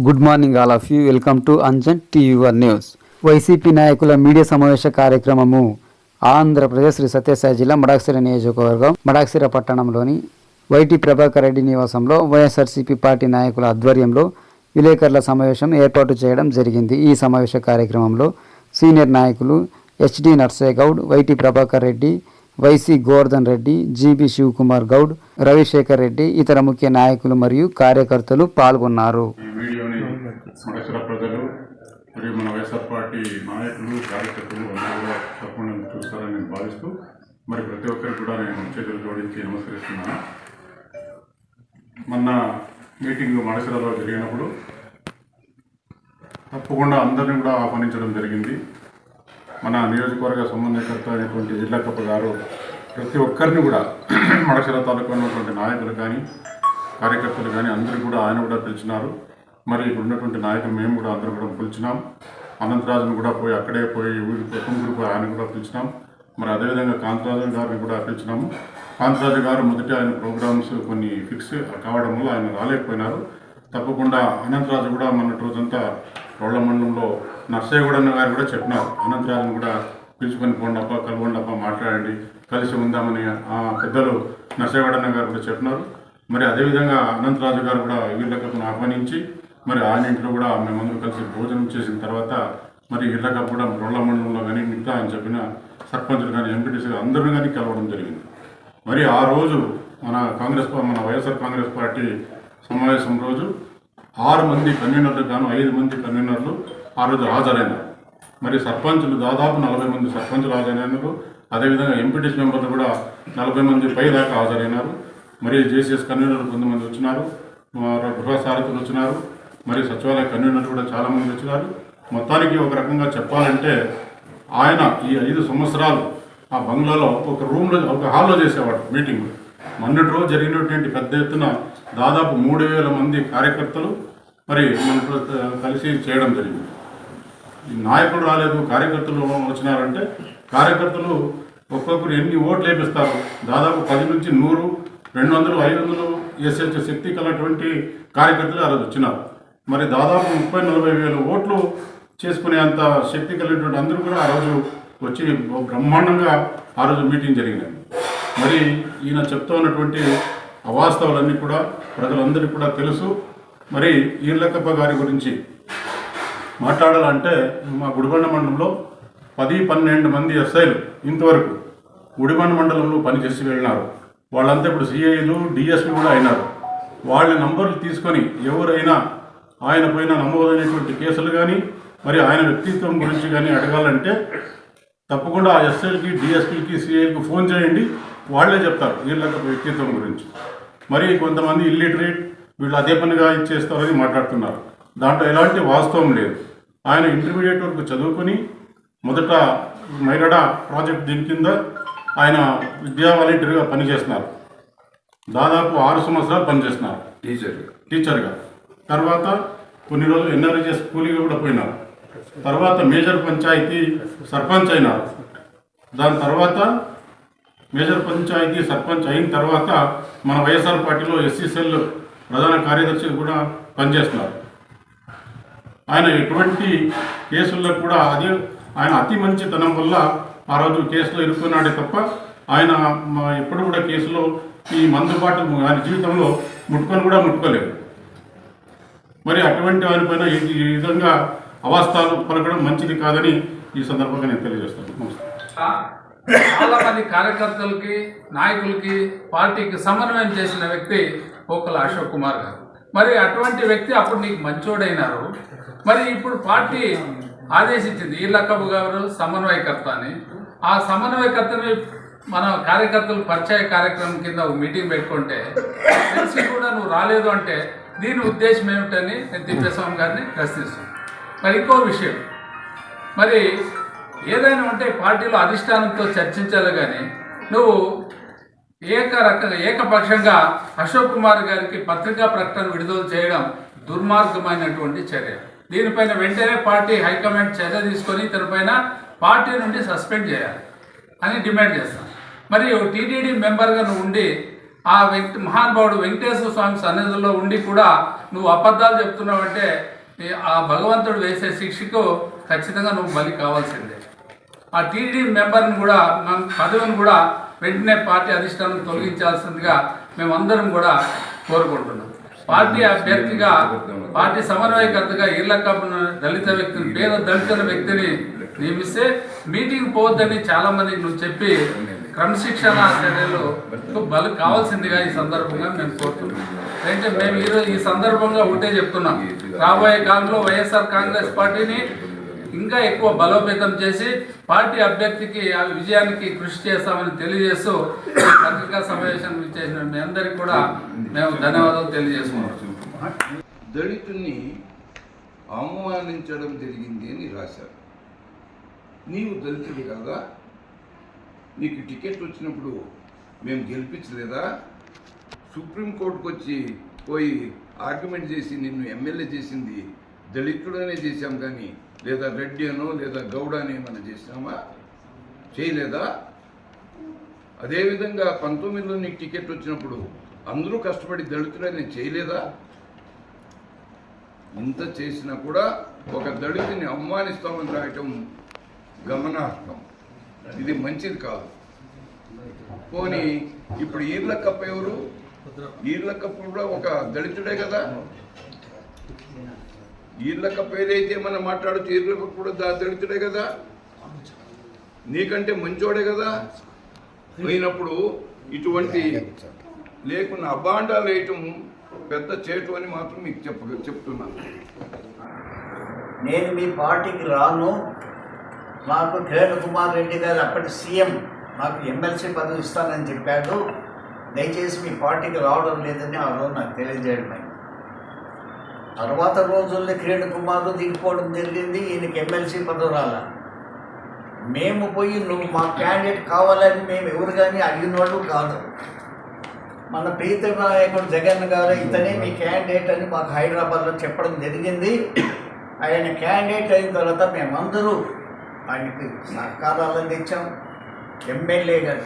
Good morning all of you. Welcome to Anjan TVR news. YCP నాయకుల media సమావేశ కార్యక్రమము ఆంధ్రప్రదేశ్ శ్రీ సత్యసాయి జిల్లా మడాక్సిర నియోజకవర్గం మడాక్సిర పట్టణంలోని వైటి ప్రభాకర్ రెడ్డి నివాసంలో వైఎస్ఆర్సీపీ పార్టీ నాయకుల ఆధ్వర్యంలో విలేకరుల సమావేశం ఏర్పాటు చేయడం జరిగింది. ఈ సమావేశ కార్యక్రమంలో సీనియర్ నాయకులు H D Narsaiah Goud, Y T Prabhakar Reddy, Y C Govardhan Reddy, G B Shivakumar Goud, Ravishekar Reddy, ఇతర ముఖ్య నాయకులు మరియు కార్యకర్తలు పాల్గొన్నారు. ప్రజలు మరియు మన వైఎస్ఆర్ పార్టీ నాయకులు కార్యకర్తలు అందరూ కూడా తప్పకుండా చూస్తారని నేను భావిస్తూ మరి ప్రతి ఒక్కరికి కూడా నేను చేతులు జోడించి నమస్కరిస్తున్నాను. మొన్న మీటింగ్ మడసిరలో జరిగినప్పుడు తప్పకుండా అందరినీ కూడా ఆహ్వానించడం జరిగింది. మన నియోజకవర్గ సమన్వయకర్త అయినటువంటి జిల్లాకప్ప గారు ప్రతి ఒక్కరిని కూడా మడసిర తాలూకా ఉన్నటువంటి నాయకులు కానీ కార్యకర్తలు కానీ అందరూ కూడా ఆయన కూడా పిలిచినారు. మరి ఇప్పుడు ఉన్నటువంటి నాయకులు మేము కూడా అందరూ కూడా పిలిచినాం. అనంతరాజును కూడా అక్కడే ఊరి కుటుంబుడికి ఆయన కూడా పిలిచినాం. మరి అదేవిధంగా కాంతరాజు గారిని కూడా పిలిచినాము. కాంతరాజు గారు మొదటి ఆయన ప్రోగ్రామ్స్ కొన్ని ఫిక్స్ కావడం వల్ల ఆయన రాలేకపోయినారు. తప్పకుండా అనంతరాజు కూడా మొన్నటి రోజంతా రోళ్ల మండలంలో నర్సయ్యగూడన్న గారు కూడా చెప్పినారు, అనంతరాజును కూడా పిలుచుకొని పోండప్ప, కలవండప్ప, మాట్లాడండి, కలిసి ఉందామని పెద్దలు నర్సయ్యగూడన్న గారు కూడా చెప్పినారు. మరి అదేవిధంగా అనంతరాజు గారు కూడా వీళ్ళకప్పును ఆహ్వానించి మరి ఆయన ఇంట్లో కూడా మేమందరూ కలిసి భోజనం చేసిన తర్వాత మరి వీళ్ళకప్పు కూడా రోళ్ల మండలంలో కానీ మిగతా ఆయన చెప్పిన సర్పంచులు కానీ ఎంపీటీసీ అందరూ కానీ కలవడం జరిగింది. మరి ఆ రోజు మన వైఎస్ఆర్ కాంగ్రెస్ పార్టీ సమావేశం రోజు 6 మంది కన్వీనర్లు గాను 5 మంది కన్వీనర్లు ఆ రోజు హాజరైనారు. మరి సర్పంచులు దాదాపు 40 మంది సర్పంచులు హాజరైనారు. అదేవిధంగా ఎంపీటీసీ మెంబర్లు కూడా 40 మంది పై దాకా హాజరైనారు. మరి జేసీఎస్ కన్వీనర్లు కొంతమంది వచ్చినారు, గృహ సారథులు వచ్చినారు, మరి సచివాలయ కన్వీనర్లు కూడా చాలామంది వచ్చినారు. మొత్తానికి ఒక రకంగా చెప్పాలంటే ఆయన ఈ 5 సంవత్సరాలు ఆ బంగ్లాలో ఒక రూమ్లో ఒక హాల్లో చేసేవాడు మీటింగ్. మొన్నటి రోజు జరిగినటువంటి పెద్ద ఎత్తున దాదాపు 3000 మంది కార్యకర్తలు మరి మనతో కలిసి చేయడం జరిగింది. నాయకులు రాలేదు, కార్యకర్తలు వచ్చినారంటే కార్యకర్తలు ఒక్కొక్కరు ఎన్ని ఓట్లు వేపిస్తారు, దాదాపు 10 నుంచి 100, 200, 500 వేసే శక్తి కలిగినటువంటి కార్యకర్తలు ఆ రోజు వచ్చినారు. మరి దాదాపు 30-40 వేల ఓట్లు చేసుకునేంత శక్తి కలిగినటువంటి అందరూ కూడా ఆ రోజు వచ్చి బ్రహ్మాండంగా ఆ రోజు మీటింగ్ జరిగినాయి. మరి ఈయన చెప్తూ ఉన్నటువంటి అవాస్తవాలన్నీ కూడా ప్రజలందరికీ కూడా తెలుసు. మరి ఈర్లకప్ప గారి గురించి మాట్లాడాలంటే మా గుడిబండ మండలంలో 10-12 మంది ఎస్ఐలు ఇంతవరకు గుడిబండ మండలంలో పనిచేసి వెళ్ళినారు. వాళ్ళంతా ఇప్పుడు సిఐలు, డిఎస్పీ కూడా అయినారు. వాళ్ళ నంబర్లు తీసుకొని ఎవరైనా ఆయన పైన నమోదైనటువంటి కేసులు కానీ మరి ఆయన వ్యక్తిత్వం గురించి కానీ అడగాలంటే తప్పకుండా ఆ ఎస్ఐలకి, డిఎస్పీకి, సిఐలకి ఫోన్ చేయండి, వాళ్ళే చెప్తారు వీళ్ళకప్ప వ్యక్తిత్వం గురించి. మరి కొంతమంది ఇల్లిటరేట్ వీళ్ళు అదే పనిగా ఇచ్చేస్తారని మాట్లాడుతున్నారు. దాంట్లో ఎలాంటి వాస్తవం లేదు. ఆయన ఇంటర్మీడియట్ వరకు చదువుకొని మొదట మైరడా ప్రాజెక్ట్ దీని కింద ఆయన విద్యా వాలంటీర్గా పనిచేస్తున్నారు. దాదాపు 6 సంవత్సరాలు పనిచేస్తున్నారు టీచర్గా. తర్వాత కొన్ని రోజులు ఎన్ఆర్జీఎస్ కూలీగా కూడా పోయినారు. తర్వాత మేజర్ పంచాయతీ సర్పంచ్ అయినారు. దాని తర్వాత మేజర్ పంచాయతీ సర్పంచ్ అయిన తర్వాత మన వైఎస్ఆర్ పార్టీలో ఎస్సీ సెల్ ప్రధాన కార్యదర్శి కూడా పనిచేస్తున్నారు. ఆయన ఎటువంటి కేసుల్లో కూడా ఆయన అతి మంచితనం వల్ల ఆ రోజు కేసులో ఇరుక్కున్నాడే తప్ప ఆయన ఎప్పుడు కూడా కేసులో ఈ మందుబాటు ఆయన జీవితంలో ముట్టుకోలేదు. మరి అటువంటి వారిపైన ఈ విధంగా అవాస్తవాలు పలకడం మంచిది కాదని ఈ సందర్భంగా నేను తెలియజేస్తాను. చాలా మంది కార్యకర్తలకి, నాయకులకి, పార్టీకి సమన్వయం చేసిన వ్యక్తి పోకల అశోక్ కుమార్ గారు. మరి అటువంటి వ్యక్తి అప్పుడు నీకు మంచోడైనారు. మరి ఇప్పుడు పార్టీ ఆదేశించింది ఈర్లకప్ప గారు సమన్వయకర్త అని. ఆ సమన్వయకర్తని మన కార్యకర్తలు పరిచయ కార్యక్రమం కింద ఒక మీటింగ్ పెట్టుకుంటే తెలిసి కూడా నువ్వు రాలేదు అంటే దీని ఉద్దేశం ఏమిటని నేను తిప్పేస్వామి గారిని ప్రశ్నిస్తాను. మరి ఇంకో విషయం, మరి ఏదైనా ఉంటే పార్టీలో అధిష్టానంతో చర్చించాలి కానీ నువ్వు ఏకపక్షంగా అశోక్ కుమార్ గారికి పత్రికా ప్రకటన విడుదల చేయడం దుర్మార్గమైనటువంటి చర్య. దీనిపైన వెంటనే పార్టీ హైకమాండ్ చర్య తీసుకొని ఇతనిపైన పార్టీ నుండి సస్పెండ్ చేయాలి అని డిమాండ్ చేస్తాను. మరి టీటీడీ మెంబర్గా నువ్వు ఉండి ఆ మహానుభావుడు వెంకటేశ్వర స్వామి సన్నిధిలో ఉండి కూడా నువ్వు అబద్ధాలు చెప్తున్నావంటే ఆ భగవంతుడు వేసే శిక్షకు ఖచ్చితంగా నువ్వు బలి కావాల్సిందే. ఆ టీడీ మెంబర్ని కూడా మన పదవిని కూడా వెంటనే పార్టీ అధిష్టానం తొలగించాల్సిందిగా మేమందరం కూడా కోరుకుంటున్నాం. పార్టీ అభ్యర్థిగా, పార్టీ సమన్వయకర్తగా ఈర్లకప్పను దళిత వ్యక్తిని, పేద దళిత వ్యక్తిని నియమిస్తే మీటింగ్ పోవద్దని చాలామంది నువ్వు చెప్పి క్రమశిక్షణ చర్యలు బలి కావాల్సిందిగా ఈ సందర్భంగా మేము కోరుతున్నాం. అయితే మేము ఈరోజు ఈ సందర్భంగా ఒకటే చెప్తున్నాం, రాబోయే కాలంలో వైఎస్ఆర్ కాంగ్రెస్ పార్టీని ఇంకా ఎక్కువ బలోపేతం చేసి పార్టీ అభ్యర్థికి ఆ విజయానికి కృషి చేస్తామని తెలియజేస్తూ పత్రికా సమావేశం చేసిన మీ అందరికీ కూడా మేము ధన్యవాదాలు తెలియజేసుకుంటున్నాం. దళితుల్ని అవమానించడం జరిగింది అని రాశారు. నీవు దళితుడు కాదా? నీకు టికెట్ వచ్చినప్పుడు మేము గెలిపించలేదా? సుప్రీంకోర్టుకు వచ్చి పోయి ఆర్గ్యుమెంట్ చేసి నిన్ను ఎమ్మెల్యే చేసింది దళితుడనే చేశాం కానీ లేదా రెడ్డి అనో లేదా గౌడ అని ఏమైనా చేసినామా? చేయలేదా? అదేవిధంగా 19లో నీకు టికెట్ వచ్చినప్పుడు అందరూ కష్టపడి దళితుడని చేయలేదా? ఇంత చేసినా కూడా ఒక దళితుని అవమానిస్తామని రాయటం గమనార్హం. ఇది మంచిది కాదు. పోనీ ఇప్పుడు ఈర్లకప్ప ఎవరు? ఈర్లకప్ప కూడా ఒక దళితుడే కదా. ఈర్లకప్ప ఏదైతే మనం మాట్లాడుతూ ఈర్లకప్ప కూడా దళితుడే కదా, నీకంటే మంచోడే కదా. అయినప్పుడు ఇటువంటి లేకున్నా అబాండాలు వేయటం పెద్ద చేయటం అని మాత్రం మీకు చెప్తున్నాను. నేను మీ పార్టీకి రాను. నాకు కిరణ్ కుమార్ రెడ్డి గారు అప్పటి సీఎం నాకు ఎమ్మెల్సీ పదవి ఇస్తానని చెప్పాడు. దయచేసి మీ పార్టీకి రావడం లేదని ఆ రోజు నాకు తెలియజేయడమే. తర్వాత రోజుల్లో కిరణ్ కుమార్ దిగిపోవడం జరిగింది. ఈయనకి ఎమ్మెల్సీ పదవి రాల. మేము పోయి నువ్వు మా క్యాండిడేట్ కావాలని మేము ఎవరు కానీ అడిగిన వాళ్ళు కాదు. మన ప్రీతమ నాయకుడు జగన్ గారు ఇతనే మీ క్యాండిడేట్ అని మాకు హైదరాబాద్లో చెప్పడం జరిగింది. ఆయన క్యాండిడేట్ అయిన తర్వాత మేమందరూ ఆయనకి సహకారాలు అందించాం. ఎమ్మెల్యే గారు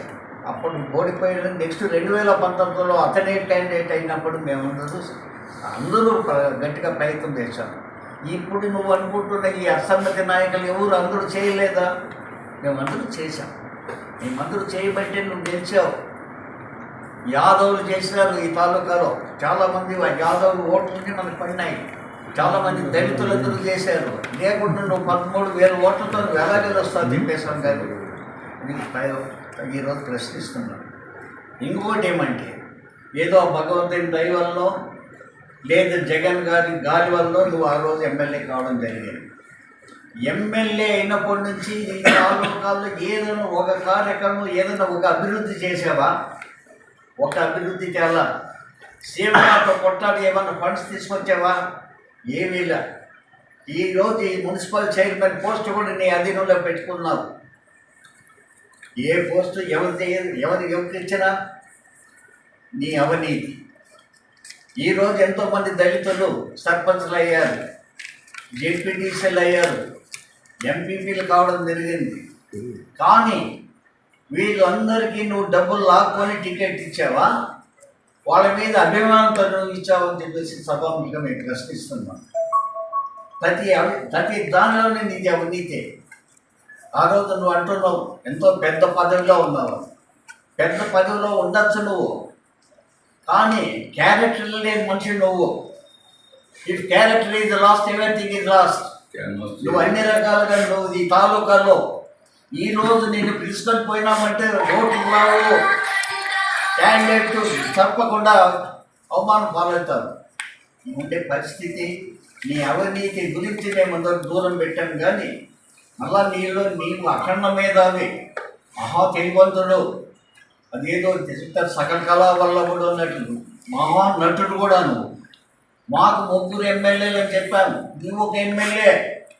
అప్పుడు ఓడిపోయిన నెక్స్ట్ 2019లో అతనే క్యాండిడేట్ అయినప్పుడు అందరూ గట్టిగా ప్రయత్నం చేశాం. ఇప్పుడు నువ్వు అనుకుంటున్న ఈ అసమ్మతి నాయకులు ఎవరు అందరూ చేయలేదా? మేమందరూ చేశాం. మేమందరూ చేయబట్టే నువ్వు గెలిచావు. యాదవులు చేసినారు ఈ తాలూకాలో. చాలామంది యాదవులు ఓట్లకి మనకు పడినాయి. చాలామంది దళితులందరూ చేశారు. లేకుండా నువ్వు 13,000 ఓట్లతో ఎలా గెలుస్తావు తిప్పేశాం గారు ఈరోజు ప్రశ్నిస్తున్నాను. ఇంకోటి ఏమంటే ఏదో భగవంతుని దయ వల్ల లేదు జగన్ గారి గాలి వల్ల నువ్వు ఆ రోజు ఎమ్మెల్యే కావడం జరిగింది. ఎమ్మెల్యే అయినప్పటి నుంచి ఈ తాలూకాల్లో ఏదైనా ఒక కార్యక్రమం ఏదైనా ఒక అభివృద్ధి చేసావా? ఒక అభివృద్ధి చాలా సీఎంతో కొట్లాడి ఏమన్నా ఫండ్స్ తీసుకొచ్చావా? ఏమీ లే. ఈరోజు ఈ మున్సిపల్ చైర్మన్ పోస్ట్ కూడా నీ అధీనంలో పెట్టుకున్నావు. ఏ పోస్టు ఎవరికి ఇచ్చినా నీ అవినీతి. ఈరోజు ఎంతోమంది దళితులు సర్పంచ్లు అయ్యారు, జెడ్పీటీసీలు అయ్యారు, ఎంపీపీలు కావడం జరిగింది. కానీ వీళ్ళందరికీ నువ్వు డబ్బులు లాక్కొని టికెట్ ఇచ్చావా? వాళ్ళ మీద అభిమానంతో నువ్వు ఇచ్చావని చెప్పేసి సభాముఖంగా మేము ప్రశ్నిస్తున్నాం. ప్రతి దానిలోనే నీది అవినీతే. ఆ రోజు నువ్వు అంటున్నావు ఎంతో పెద్ద పదవిలో ఉన్నావు. పెద్ద పదవిలో ఉండొచ్చు నువ్వు, కానీ క్యారెక్టర్ లేని మనిషి నువ్వు. If character is lost, everything is lost. నువ్వు అన్ని రకాలుగా నువ్వు ఈ తాలూకాలో ఈరోజు నేను పిలుచుకొని పోయినామంటే ఓటు రావు, క్యాండిడేట్ తప్పకుండా అవమానం పాలవుతారు. ఉండే పరిస్థితి నీ అవినీతి గురించి మేము దూరం పెట్టాను. కానీ మళ్ళా నీవు అఖండ మేధావి, మహా తెలివంతుడు, అదేదో సకల కళా వల్ల కూడా ఉన్నట్లు మహా నటుడు కూడా నువ్వు. మాకు 3 ఎమ్మెల్యేలు అని చెప్పాను. నువ్వు ఒక ఎమ్మెల్యే,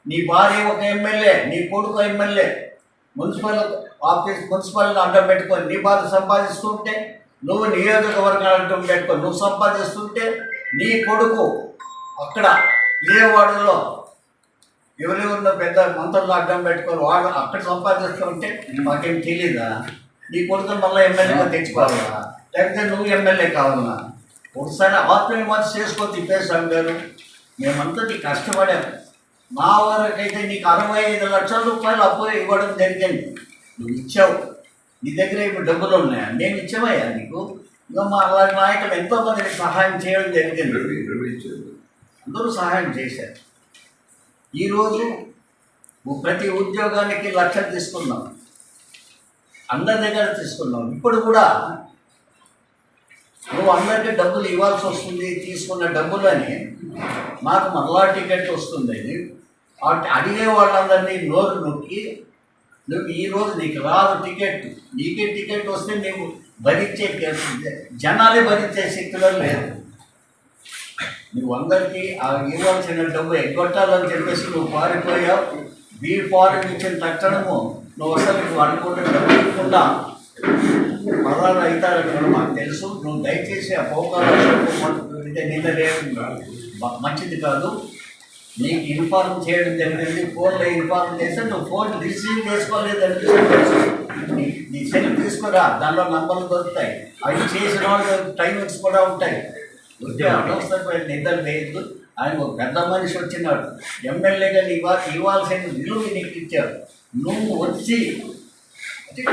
నీ భార్య ఒక ఎమ్మెల్యే, నీ కొడుకు ఎమ్మెల్యే. మున్సిపల్ అడ్డం పెట్టుకొని నీ భార్య సంపాదిస్తుంటే, నువ్వు నియోజకవర్గాలు అడ్డం పెట్టుకొని నువ్వు సంపాదిస్తుంటే, నీ కొడుకు అక్కడ విజయవాడలో ఎవరెవరిలో పెద్ద మంత్రులు అడ్డం పెట్టుకొని వాడు అక్కడ సంపాదిస్తూ ఉంటే మాకేం తెలీదా? నీ కొడుకుని మళ్ళీ ఎమ్మెల్యేగా తెచ్చుకోవాలా? లేకపోతే నువ్వు ఎమ్మెల్యే కావాలన్నా ఒకసారి ఆత్మవిమర్శ చేసుకో తిప్పేస్వామి గారు. మేమంతా నీకు కష్టపడాం. మా వరకైతే నీకు 65 లక్షల రూపాయలు అప్పు ఇవ్వడం జరిగింది. నువ్వు ఇచ్చావు. నీ దగ్గర ఇప్పుడు డబ్బులు ఉన్నాయా? నేను ఇచ్చామయ్యా నీకు. ఇంకా మా అలాంటి నాయకులు ఎంతోమందికి సహాయం చేయడం జరిగింది. అందరూ సహాయం చేశారు. ఈరోజు ప్రతి ఉద్యోగానికి 1 లక్ష తీసుకున్నాం. అందరి దగ్గర తీసుకున్నాం. ఇప్పుడు కూడా నువ్వు అందరికీ డబ్బులు ఇవ్వాల్సి వస్తుంది. తీసుకున్న డబ్బులు అని మాకు మరలా టికెట్ వస్తుందని అడిగే వాళ్ళందరినీ నోరు నొక్కి నువ్వు ఈరోజు నీకు రాదు టికెట్, నీకే టికెట్ వస్తే నువ్వు భరించే జనాలే భరించే శక్తిలో లేదు. నువ్వు అందరికీ ఇవ్వాల్సిన డబ్బు ఎగ్గొట్టాలని చెప్పేసి నువ్వు పారిపోయావు. ఫారెన్ ఇచ్చిన తక్షణము నువ్వు అసలు నువ్వు అనుకుంటే డబ్బు ఇవ్వకుండా పదాలు అవుతారని కూడా మాకు తెలుసు. నువ్వు దయచేసి ఆ పోకాలంటే మంచిది కాదు. నీకు ఇన్ఫార్మ్ చేయడం జరిగింది. ఫోన్లో ఇన్ఫార్మ్ చేస్తే నువ్వు ఫోన్ రిసీవ్ చేసుకోలేదంటే నీ సెల్ తీసుకురా, దానిలో నంబర్లు దొరుకుతాయి. అవి చేసిన వాళ్ళు టైమింగ్స్ కూడా ఉంటాయి. అనవసరమైన నిద్ర లేదు. ఆయన ఒక పెద్ద మనిషి వచ్చినాడు. ఎమ్మెల్యేగా ఇవ్వాల్సిన విలువ నీకు ఇచ్చారు. నువ్వు వచ్చి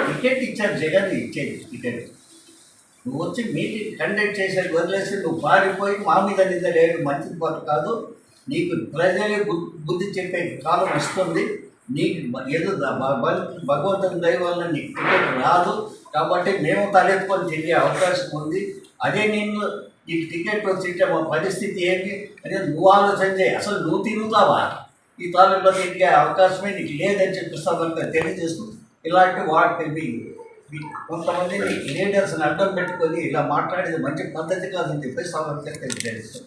టికెట్ ఇచ్చారు, జగన్ ఇచ్చేది టికెట్. నువ్వు వచ్చి మీటింగ్ కండక్ట్ చేసేది వదిలేసి నువ్వు పారిపోయి మా మీద నిద్ర లేదు. మంచిది పట్టు కాదు. నీకు ప్రజలే బుద్ధి చెప్పే కాలం వస్తుంది. నీకు ఏదో భగవంతుని దయ వల్ల నీకు టికెట్ రాదు కాబట్టి మేము తలెత్తుకొని తిరిగే అవకాశం ఉంది. అదే నిన్ను నీకు టికెట్ వచ్చి మా పరిస్థితి ఏంటి అనేది నువ్వు ఆలోచన చేయి. అసలు నువ్వు తిరుగుతావా? ఈ తాలూకులో తిరిగే అవకాశమే నీకు లేదని చెప్పిస్తామని తెలియజేస్తూ ఇలాంటి వాటిని కొంతమంది లీడర్స్ని అడ్డం పెట్టుకొని ఇలా మాట్లాడేది మంచి పద్ధతి కాదని చెప్పేసి తెలియజేస్తాం.